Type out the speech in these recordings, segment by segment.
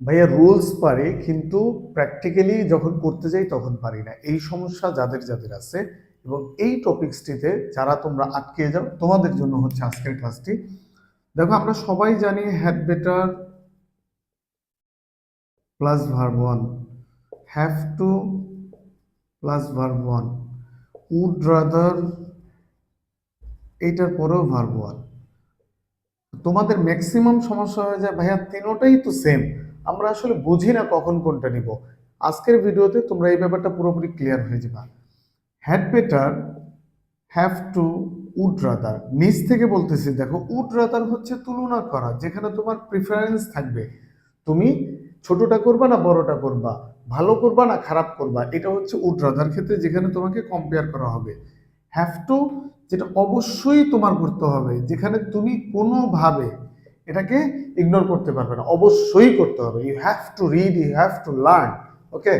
ভাইয়া রুলস পারি কিন্তু প্র্যাকটিক্যালি যখন করতে যাই তখন পারি না। এই সমস্যা যাদের যাদের আছে এবং এই টপিকসটিতে যারা তোমরা আটকে যাও তোমাদের জন্য হচ্ছে আজকের ক্লাসটি। দেখো আমরা সবাই জানি had better plus verb one, have to plus verb one, would rather either পরেও ভার্ব ওয়ান। তোমাদের ম্যাক্সিমাম সমস্যা হয়ে যায় ভাইয়া তিনোটাই তো সেম, আমরা আসলে বুঝি না কখন কোনটা নিব। আজকের ভিডিওতে তোমরা এই ব্যাপারটা পুরোপুরি ক্লিয়ার হয়ে যাবে। Had better, have to, would rather, নিচ থেকে বলতেছি। দেখো উড রাদার হচ্ছে তুলনা করা, যেখানে তোমার প্রিফারেন্স থাকবে, তুমি ছোটটা করবা না বড়টা করবা, ভালো করবা না খারাপ করবা, এটা হচ্ছে উড রাদার ক্ষেত্রে, যেখানে তোমাকে কম্পেয়ার করা হবে। হ্যাভ টু, যেটা অবশ্যই তোমার করতে হবে, যেখানে তুমি কোনোভাবে এটাকে ইগনোর করতে পারবে না, অবশ্যই করতে হবে। You have to read, you have to learn. Okay.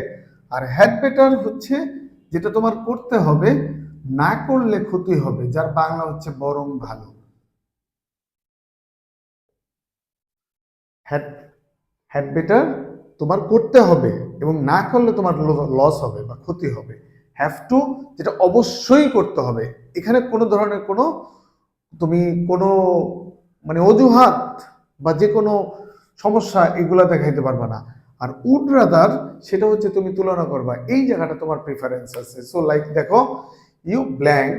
আর হ্যাড বেটার হচ্ছে যেটা তোমার করতে হবে, না করলে ক্ষতি হবে, যার বাংলা হচ্ছে বরং ভালো। হ্যাড হ্যাড বেটার তোমার করতে হবে এবং না করলে তোমার লস হবে বা ক্ষতি হবে। হ্যাভ টু, যেটা অবশ্যই করতে হবে, এখানে কোনো ধরনের কোনো তুমি কোনো মানে অজুহাত বা যে কোনো সমস্যা এগুলা দেখাইতে পারবা না। আর উড রাদার, সেটা হচ্ছে তুমি তুলনা করবা, এই জায়গাটা তোমার প্রিফারেন্স আছে। সো লাইক দেখো, you blank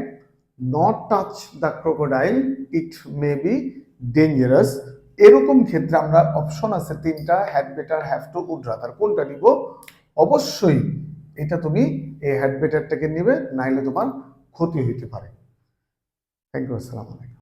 not touch the crocodile, it may be dangerous. এরকম ক্ষেত্রে আমরা অপশন আছে তিনটা, had better, have to, would rather, কোনটা নিব? অবশ্যই এটা তুমি এই হ্যাড বেটারটাকে নিবে, নাইলে তোমার ক্ষতি হইতে পারে। থ্যাংক ইউ, আসসালামু আলাইকুম।